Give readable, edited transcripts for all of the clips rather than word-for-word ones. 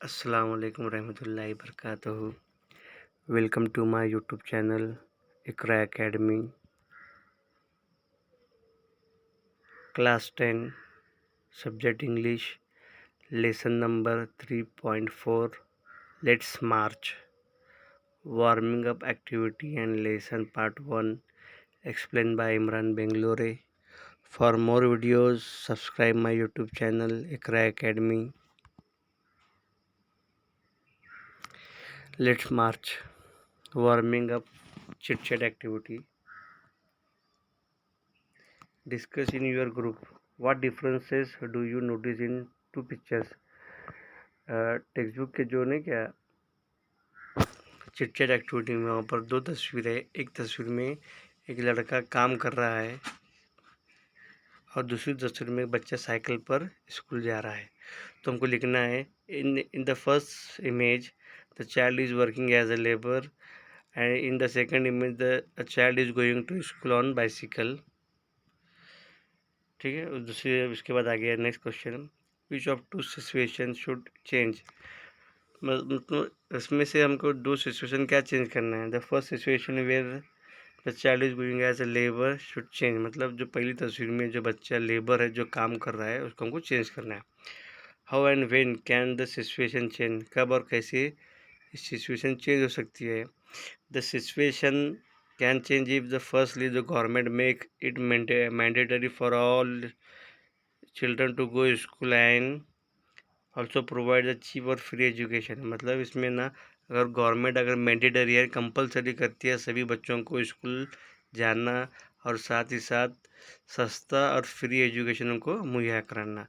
अस्सलाम वालेकुम रहमतुल्लाहि बरकातहू। Welcome to my YouTube channel Iqra academy. Class 10 subject English, lesson number 3.4 let's march. Warming up activity and lesson part 1 explained by Imran Bengalore. For more videos subscribe my YouTube channel Ikra Academy. Let's march. Warming up chit chat activity. Discuss in your group what differences do you notice in two pictures. Text book के जो नहीं क्या chit chat activity में वहाँ पर दो तस्वीरें है। एक तस्वीर में एक लड़का काम कर रहा है और दूसरी तस्वीर में एक बच्चा साइकिल पर स्कूल जा रहा है। तो हमको लिखना है in the first image the child is working as a labour and in the second image the child is going to school on bicycle. ठीक है, दूसरी उसके बाद आ गया next question, which of two situation should change. मतलब इसमें से हमको दो सिचुएशन क्या चेंज करना है। The first situation where the child is going as a labour should change, मतलब जो पहली तस्वीर में जो बच्चा लेबर है जो काम कर रहा है उसको हमको चेंज करना है। How and when can the situation change, कब और कैसे सिचुएशन चेंज हो सकती है। The situation can change if the firstly the government make it mandatory for all children to go school and also provide the cheap और free education. मतलब इसमें ना अगर गवर्नमेंट अगर मैंडेटरी है कंपलसरी करती है सभी बच्चों को स्कूल जाना और साथ ही साथ सस्ता और फ्री एजुकेशन उनको मुहैया कराना।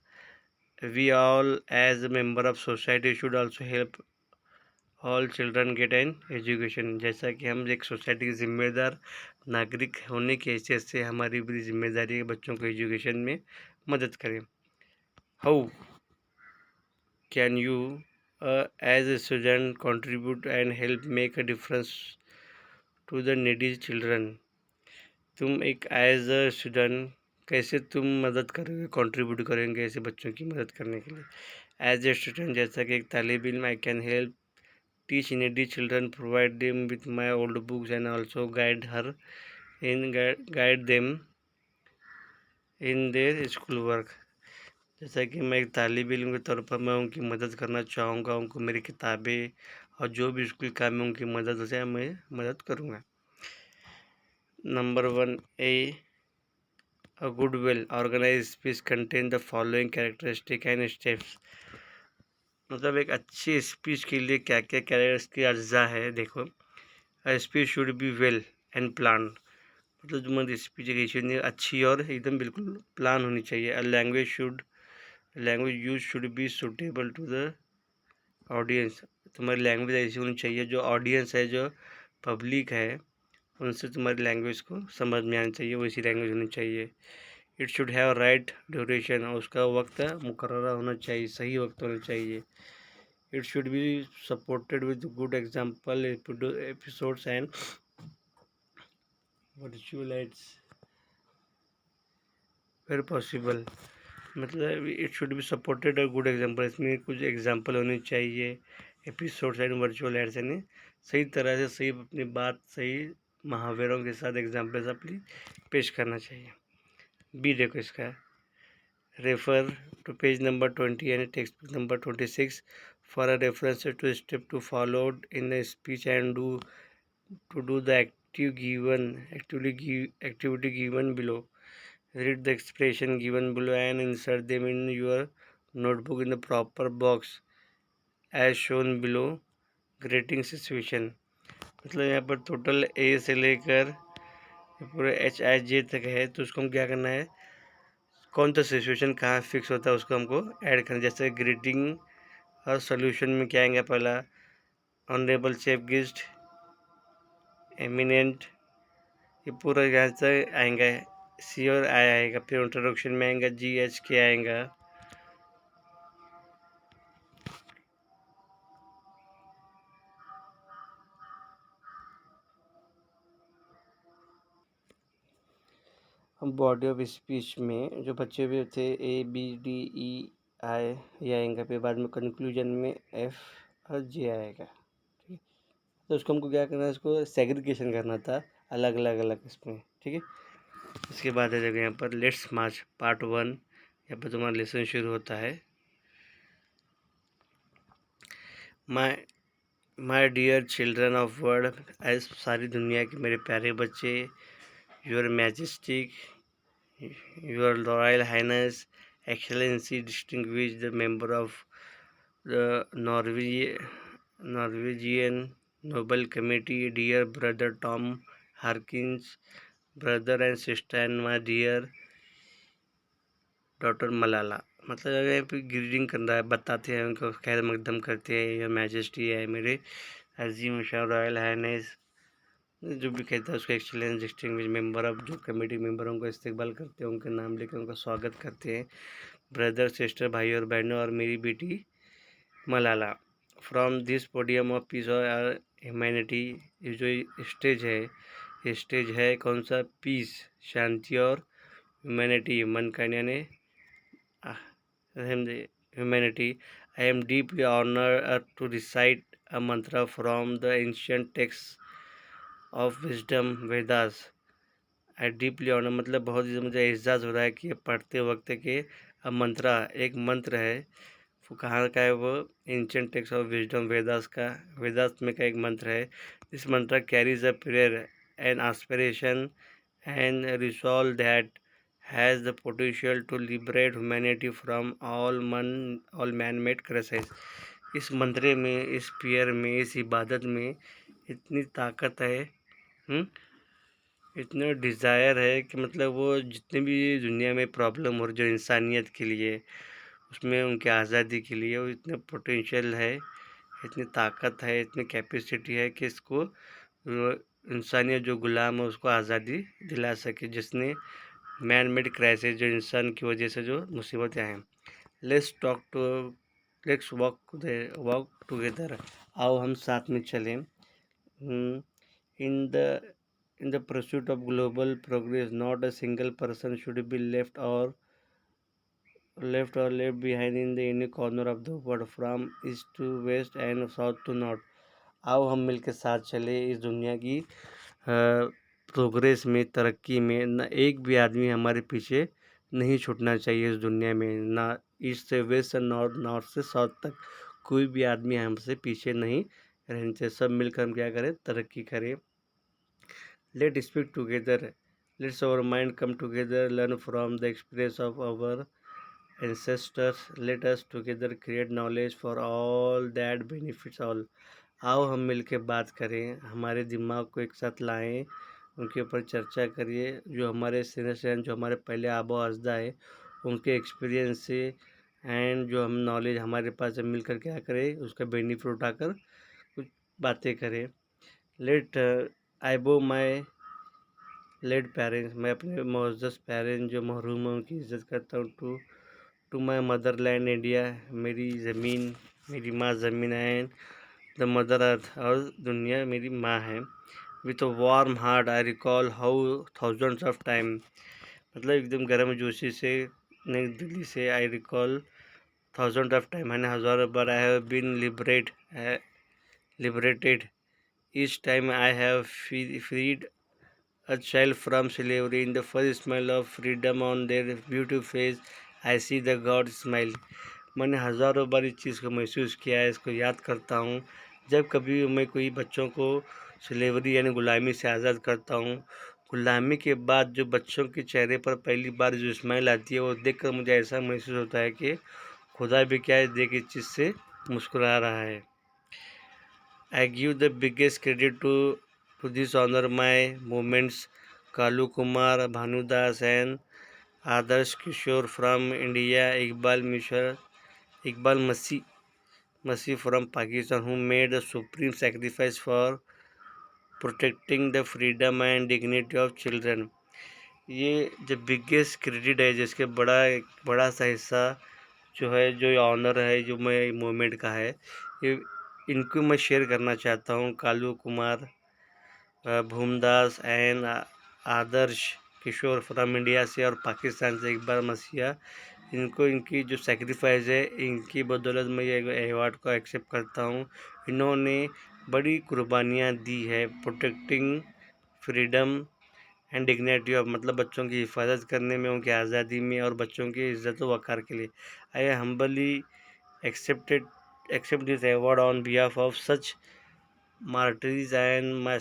We all as a member of society should also help all children get an education. जैसा कि हम एक सोसाइटी के जिम्मेदार नागरिक होने की हैसियत से हमारी भी जिम्मेदारी है बच्चों को एजुकेशन में मदद करें। How can you as a student contribute and help make a difference to the needy children। तुम एक एज अ स्टूडेंट कैसे तुम मदद करोगे, कंट्रीब्यूट करेंगे ऐसे बच्चों की मदद करने के लिए। एज ए स्टूडेंट जैसा कि एक तालिब इल्म I can help teach needy children, provide them with my old books and also guide them in their school work। जैसा कि मैं एक तालिब इल्म के तौर पर मैं उनकी मदद करना चाहूँगा, उनको मेरी किताबें और जो भी स्कूल काम है उनकी मदद से मैं मदद करूँगा। Number 1 A good well organized speech contain the following characteristic and steps। मतलब एक अच्छी स्पीच के लिए क्या क्या कैरेक्टर्स की अज्जा है। देखो, a speech should be well and plan, मतलब तुम्हारी स्पीच अच्छी और एकदम बिल्कुल प्लान होनी चाहिए। A language use should be suitable to the audience, तुम्हारी लैंग्वेज ऐसी होनी चाहिए जो ऑडियंस है जो पब्लिक है उनसे तुम्हारी लैंग्वेज को समझ में आनी चाहिए, वैसी लैंग्वेज होनी चाहिए। It should have right duration, और उसका वक्त मुकर्ररा होना चाहिए, सही वक्त होना चाहिए। It should be supported with good example episodes and virtual lights where possible. मतलब इट शुड बी सपोर्टेड और गुड एग्जाम्पल, इसमें कुछ एग्जाम्पल होनी चाहिए एपिसोड्स एंड वर्चुअल एड्स, यानी सही तरह से सही अपनी बात सही महावरों के साथ एग्जाम्पल्स अपनी पेश करना चाहिए। बी देखो इसका, refer to page number 20 and text book number 26 for a reference to step to followed in the speech and do the activity given below। Read the expression given below and insert them in your notebook in the proper box as shown below। Grating situation, मतलब यहाँ पर total A से लेकर पूरे HIJ तक है, तो उसको हम क्या करना है, कौन सा सिचुएशन कहाँ फिक्स होता है उसको हमको ऐड करना। जैसे ग्रीटिंग और सोल्यूशन में क्या आएंगे, पहला ऑनरेबल चीफ गेस्ट, एमिनेंट, ये पूरा यहाँ से आएंगे। सी और आई आएगा, फिर इंट्रोडक्शन में आएगा GH के आएगा। हम बॉडी ऑफ स्पीच में जो बच्चे हुए थे A B D E आई ये आएगा, फिर बाद में कंक्लूजन में एफ और जे आएगा। ठीक है, तो उसको हमको क्या करना है, इसको सेग्रीगेशन करना था अलग अलग अलग इसमें। ठीक है, इसके बाद है देखो यहाँ पर लेट्स मार्च पार्ट 1, यहाँ पर तुम्हारा लेसन शुरू होता है। My my dear children of world, as सारी दुनिया के मेरे प्यारे बच्चे, your majestic, your royal highness, excellency, distinguished member of the Norwegian Nobel Committee, dear brother Tom Harkins, brother and sister, and my dear daughter Malala. मतलब अगर यहाँ पे ग्रीटिंग कर रहा है, बताते हैं उनको खैर मकदम करते हैं, योर मैजेस्टी है मेरे अजीम शाह रॉयल हाइनेस, जो भी कहता है उसको एक्सीलेंस, डिस्टिंग्विश मेंबर ऑफ, जो कमेटी मेंबरों को इस्तेकबाल करते हैं, उनके नाम लेकर उनका स्वागत करते हैं, ब्रदर सिस्टर भाई और बहनों, और मेरी बेटी Malala, from this podium of peace और ह्यूमैनिटी। ये जो स्टेज है कौन सा, पीस शांति और ह्यूमैनिटी मन का यानी humanity. I am deeply honoured to recite a mantra from the ancient text of wisdom Vedas. I deeply honour मतलब बहुत ही मुझे एहसास हो रहा है कि ये पढ़ते वक्त के मंत्रा एक मंत्र है, वो कहाँ का है, वो ancient text of wisdom Vedas का, वेदास में का एक मंत्र है। This mantra carries a prayer and aspiration and resolve that has the potential to liberate humanity from all man made crisis. इस मंत्रे में, इस प्रेयर में, इस इबादत में इतनी ताकत है, इतना डिज़ायर है कि मतलब वो जितने भी दुनिया में प्रॉब्लम हो रही जो इंसानियत के लिए, उसमें उनके आज़ादी के लिए वो इतने पोटेंशियल है, इतनी ताकत है, इतनी कैपेसिटी है कि इसको इंसानियत जो गुलाम है उसको आज़ादी दिला सके, जिसने मैन मेड क्राइसिस, जो इंसान की वजह से जो मुसीबतें हैं। लेट्स वॉक टुगेदर, आओ हम साथ में चलें। In the In the pursuit of global progress, not a single person should be left behind in the any corner of the world, from east to west and south to north. आओ हम मिलकर साथ चले इस दुनिया की progress में, तरक्की में, न एक भी आदमी हमारे पीछे नहीं छूटना चाहिए इस दुनिया में, ना ईस्ट से वेस्ट, नॉर्थ से साउथ तक कोई भी आदमी हमसे पीछे नहीं रहना चाहिए। सब मिलकर हम क्या करें, तरक्की करें। Let's speak together. Let's our mind come together, learn from the experience of our ancestors. Let us together create knowledge for all that benefits all. आओ हम मिल के बात करें, हमारे दिमाग को एक साथ लाएं, उनके ऊपर चर्चा करिए, जो हमारे सीनियर, जो हमारे पहले आबो अजदा है, उनके एक्सपीरियंस से एंड जो हम नॉलेज हमारे पास है, मिलकर क्या करें, उसका बेनिफिट उठाकर कुछ बातें करें। लेट आई बो माई लेड पेरेंट्स, मैं अपने मोअज़्ज़ज़ पेरेंट्स जो महरूम हैं उनकी इज़्ज़त करता हूँ। To my mother land India, मेरी ज़मीन, मेरी माँ ज़मीन है, द मदर अर्थ, और दुनिया मेरी माँ है। With a warm heart I recall how thousands of time, मतलब एकदम गर्म जोशी से, नई दिल्ली से, I recall thousand of time, मैंने हज़ारों बार, I have been liberated each time I have freed a child from slavery. In the first smile of freedom on their beautiful face, I see the God smile. मैंने हज़ारों बार इस चीज़ को महसूस किया है, इसको याद करता हूँ जब कभी मैं कोई बच्चों को स्लेवरी यानी ग़ुलामी से आज़ाद करता हूँ। ग़ुलामी के बाद जो बच्चों के चेहरे पर पहली बार जो स्माइल आती है, वो देखकर मुझे ऐसा महसूस होता है कि खुदा भी क्या है, देख इस चीज़ से मुस्कुरा रहा है। I give the biggest credit to this honor my movements, Kalu Kumar, Bhanudas and Adarsh Kishore from India, Iqbal Masih from Pakistan, who made a supreme sacrifice for protecting the freedom and dignity of children. ये जो biggest credit है, जिसके बड़ा सा हिस्सा जो है, जो ऑनर है, जो मैं मूवमेंट का है, ये इनको मैं शेयर करना चाहता हूँ। Kalu Kumar, Bhoomdas and Adarsh Kishore from India से, और पाकिस्तान से इकबाल मसीहा, इनको इनकी जो सेक्रीफाइस है इनकी बदौलत मैं ये अवार्ड को एक्सेप्ट करता हूँ। इन्होंने बड़ी कुर्बानियाँ दी है protecting freedom and dignity of, मतलब बच्चों की हिफाजत करने में, उनकी आज़ादी में और बच्चों की इज़्ज़त व वक़ार के लिए। I humbly accept this award on behalf of such martyrs and my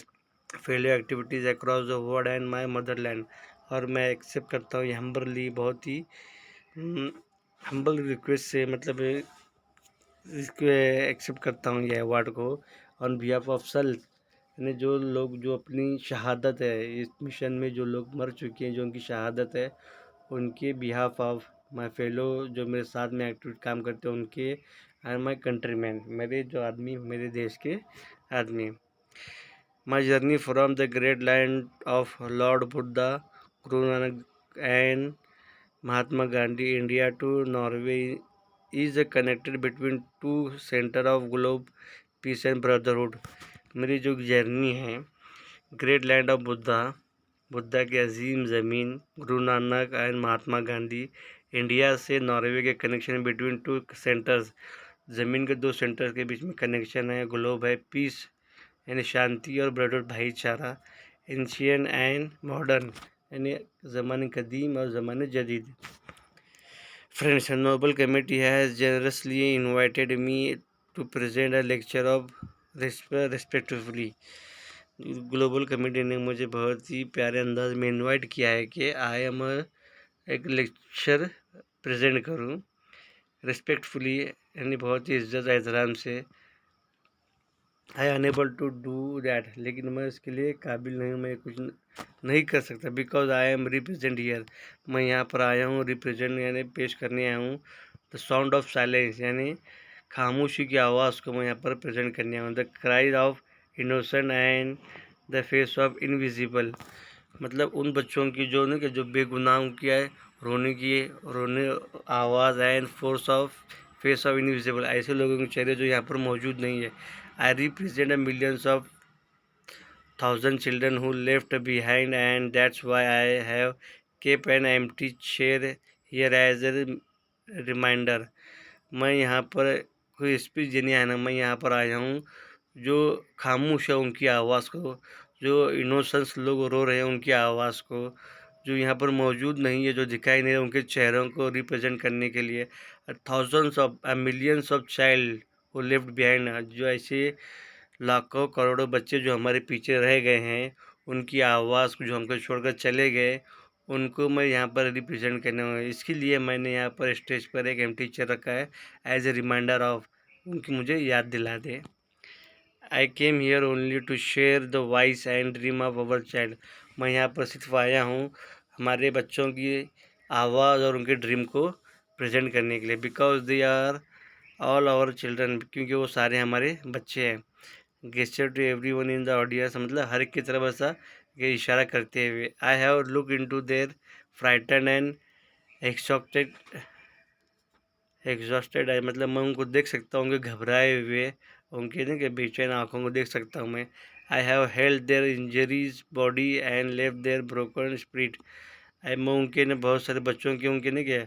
fellow activities across the world and my motherland। और मैं एक्सेप्ट करता हूँ ये हम्बली, बहुत ही हम्बल रिक्वेस्ट से, मतलब इसको एक्सेप्ट करता हूँ ये अवार्ड को ऑन बिहाफ ऑफ सेल्फ, यानी जो लोग जो अपनी शहादत है इस मिशन में, जो लोग मर चुके हैं, जो उनकी शहादत है, उनके बिहाफ ऑफ माय फेलो, जो मेरे साथ में एक्टिव काम करते हैं उनके, एंड माय कंट्रीमैन, मेरे जो आदमी, मेरे देश के आदमी। My journey from the great land of lord Buddha, Guru Nanak and Mahatma Gandhi, India to Norway is a connected between two center of globe peace and brotherhood। मेरी जो जर्नी है great land of Buddha, Buddha की अजीम ज़मीन, गुरु नानक एंड महात्मा गांधी, इंडिया से Norway के connection between two centres, ज़मीन के दो सेंटर्स के बीच में कनेक्शन है, ग्लोब है, पीस यानी शांति और ब्रदरहुड भाईचारा, एंशियन एंड मॉडर्न यानी ज़माने कदीम और ज़माने जदीद। Friends, a Nobel Committee has generously invited me to present a lecture of respectively। Global committee ने मुझे बहुत ही प्यारे अंदाज में इनवाइट किया है कि आई एम एक लेक्चर प्रेजेंट करूं रिस्पेक्टफुली, यानी बहुत ही इज्जत एहतराम से। आई अनेबल टू डू दैट, लेकिन मैं इसके लिए काबिल नहीं हूँ, मैं कुछ नहीं कर सकता। Because I am represent here, मैं यहाँ पर आया हूँ रिप्रेजेंट यानी पेश करने आया हूँ द साउंड ऑफ साइलेंस, यानी खामोशी की आवाज़ को मैं यहाँ पर प्रेजेंट करने आया हूँ। The cries of innocent and the face of invisible, मतलब उन बच्चों की जो न कि जो बेगुनाहों की है, रोने आवाज़ एंड फेस ऑफ इनविजिबल, ऐसे लोगों के चेहरे जो यहाँ पर मौजूद नहीं है। I represent millions of thousand children who left behind and that's why I have kept an empty chair here as a reminder. मैं यहाँ पर कोई स्पीच देने आया ना, मैं यहाँ पर आया हूँ जो खामोश है उनकी आवाज़ को, जो इनोसेंस लोग रो रहे हैं उनकी आवाज़ को, जो यहाँ पर मौजूद नहीं है, जो दिखाई नहीं है, उनके चेहरों को रिप्रेजेंट करने के लिए। Thousands of millions of child वो लेफ्ट बिहाइंड, जो ऐसे लाखों करोड़ों बच्चे जो हमारे पीछे रह गए हैं, उनकी आवाज़ को जो हमको छोड़कर चले गए, उनको मैं यहाँ पर रिप्रेजेंट करने वाला हूँ। इसके लिए मैंने यहाँ पर स्टेज पर एक एम्प्टी चेयर रखा है एज ए रिमाइंडर ऑफ, उनकी मुझे याद दिला दे। I came here only to share the voice and dream of our child, मैं यहाँ पर सिर्फ आया हूँ हमारे बच्चों की आवाज़ और उनके ड्रीम को प्रेजेंट करने के लिए। Because they are all our children, क्योंकि वो सारे हमारे बच्चे हैं। Gesture to every one in the audience, मतलब हर एक की तरफ ऐसा ये इशारा करते हुए। I have look into their frighten and exhausted eye, मतलब मैं उनको देख सकता हूँ, उनके घबराए हुए, उनके नहीं कि बेचैन आँखों को देख सकता हूँ मैं। I have held their injuries body and left their broken spirit, I मैं उनके ने बहुत सारे बच्चों के उनके नहीं क्या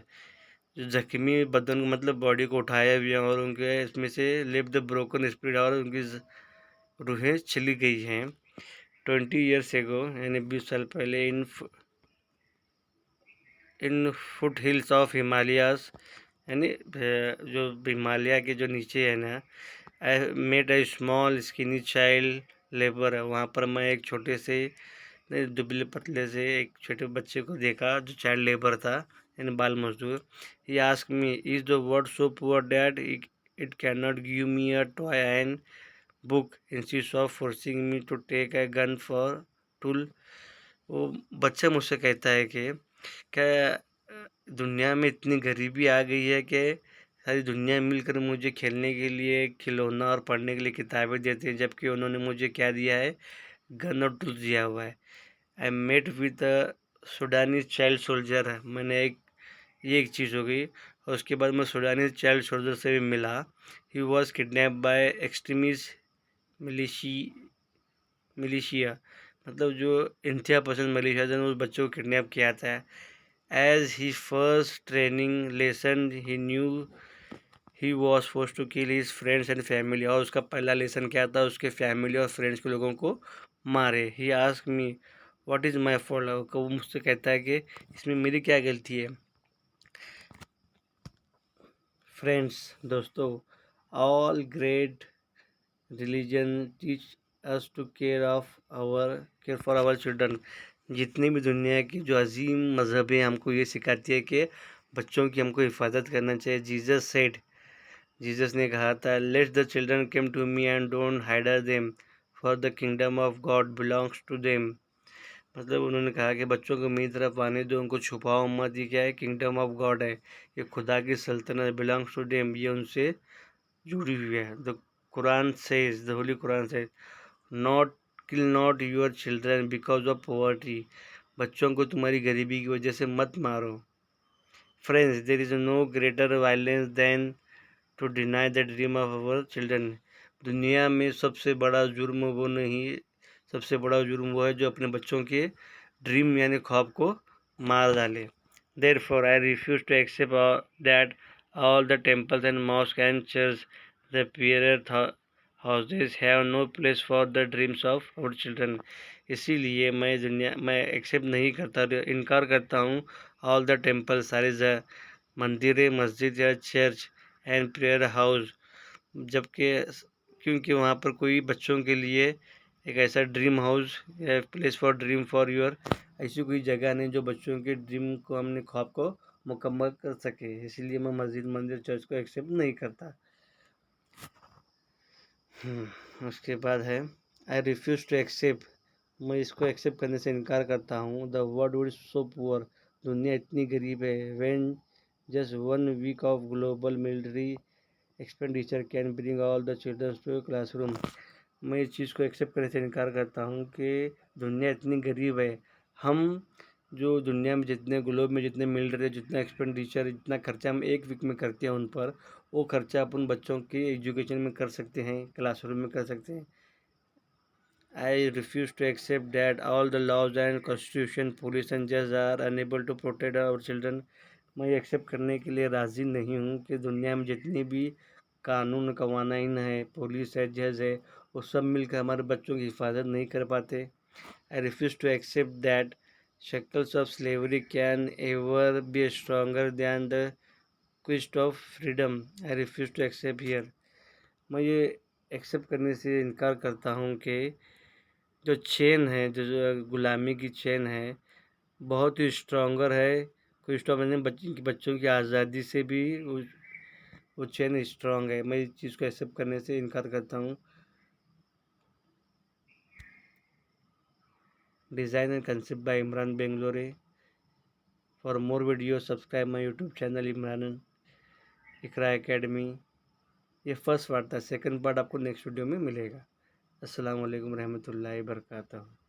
जो जख्मी बदन मतलब बॉडी को उठाया हुआ और उनके इसमें से लेफ्ट द ब्रोकन स्पिरिट, और उनकी रूहें चली गई हैं 20 ईयर्स एगो, यानी 20 साल पहले इन फुट हिल्स ऑफ हिमालयाज, यानी जो हिमालय के जो नीचे है ना। I made a small skinny child labour, वहाँ पर मैं एक छोटे से दुबले पतले से एक छोटे बच्चे को देखा जो चाइल्ड लेबर था, यानी बाल मजदूर। He ask me is the world so poor that it can not give me a toy and book instead of forcing me to take a gun for tool. वो बच्चा मुझसे कहता है कि क्या दुनिया में इतनी गरीबी आ गई है कि सारी दुनिया मिलकर मुझे खेलने के लिए खिलौना और पढ़ने के लिए किताबें देते हैं, जबकि उन्होंने मुझे क्या दिया है, गन और टूल्स दिया हुआ है। I met with a Sudani child soldier, मैंने ये एक चीज़ हो गई। और उसके बाद मैं सुडानी चाइल्ड सोल्जर से भी मिला। He was kidnap by extremist militia, मतलब जो इंतहा पसंद मलेशिया ने उस बच्चे को किडनैप किया था As his first training lesson, he knew he was forced to kill his friends and family. और उसका पहला लेसन क्या था, उसके फैमिली और फ्रेंड्स के लोगों को मारे. He asked me what is my fault. वो मुझसे कहता है कि इसमें मेरी क्या गलती है. फ्रेंड्स, दोस्तों, all great religion teach us to care for our children. जितनी भी दुनिया की जो अजीम मज़हब है हमको ये सिखाती है कि बच्चों की हमको हिफाजत करना चाहिए. जीसस ने कहा था, let the children come to me and don't hinder them, for the kingdom of God belongs to them. मतलब उन्होंने कहा कि बच्चों को मेरी तरफ आने दो, उनको छुपाओ मत. ये क्या है? किंगडम ऑफ गॉड है, ये खुदा की सल्तनत. बिलोंग्स टू देम, ये उनसे जुड़ी हुई है. The Quran says, the holy Quran says, not kill not your children because of poverty. बच्चों को तुम्हारी गरीबी की वजह से मत मारो. Friends, there is no greater violence than to deny the dream of our children. दुनिया में सबसे बड़ा जुर्म वो नहीं, सबसे बड़ा जुर्म वो है जो अपने बच्चों के ड्रीम यानी ख्वाब को मार डाले. Therefore, I refuse to accept that all the temples and mosques and churches, the prayer houses have no place for the dreams of our children. इसीलिए मैं एक्सेप्ट नहीं करता, इनकार करता हूँ ऑल द टेम्पल, सारे मंदिरें, मस्जिद या चर्च एंड प्रेयर हाउस, जबकि क्योंकि वहाँ पर कोई बच्चों के लिए एक ऐसा ड्रीम हाउस या place for dream for your, ऐसी कोई जगह नहीं जो बच्चों के ड्रीम को, हमने ख्वाब को मुकम्मल कर सके. इसलिए मैं मस्जिद, मंदिर, चर्च को एक्सेप्ट नहीं करता. उसके बाद है आई रिफ्यूज़ टू एक्सेप्ट. मैं इसको एक्सेप्ट करने से इनकार करता हूँ. The world is so poor. दुनिया इतनी गरीब है. When just 1 week of global military expenditure can bring all the children to classroom. मैं इस चीज़ को एक्सेप्ट करने से इनकार करता हूँ कि दुनिया इतनी गरीब है. हम जो दुनिया में जितने ग्लोब में जितने मिलिट्री, जितना एक्सपेंडिचर, जितना खर्चा हम 1 वीक में करते हैं उन पर, वो खर्चा अपन बच्चों के एजुकेशन में कर सकते हैं, क्लासरूम में कर सकते हैं. I refuse to accept that all the laws and constitution, police and judges are unable to protect our children. मैं ये एक्सेप्ट करने के लिए राज़ी नहीं हूँ कि दुनिया में जितनी भी कानून कवानीन है, पुलिस है, जज है, वो सब मिलकर हमारे बच्चों की हिफाजत नहीं कर पाते. I refuse to accept that shackles of slavery can ever be stronger than the quest of freedom. I refuse to accept here. मैं ये एक्सेप्ट करने से इनकार करता हूँ कि जो चेन है, जो गुलामी की चेन है, बहुत ही स्ट्रॉन्गर है. कोई स्ट्रॉन्ग नहीं, बच्चों की आज़ादी से भी वो चेन स्ट्रॉन्ग है. मैं इस चीज़ को एक्सेप्ट करने से इनकार करता हूँ. Design and concept by Imran Bangalore. For more video subscribe my YouTube channel Imran Iqra academy. ये फर्स्ट पार्ट था, सेकंड पार्ट आपको नेक्स्ट वीडियो में मिलेगा. अस्सलाम वालेकुम रहमतुल्लाहि वबरकातुहू.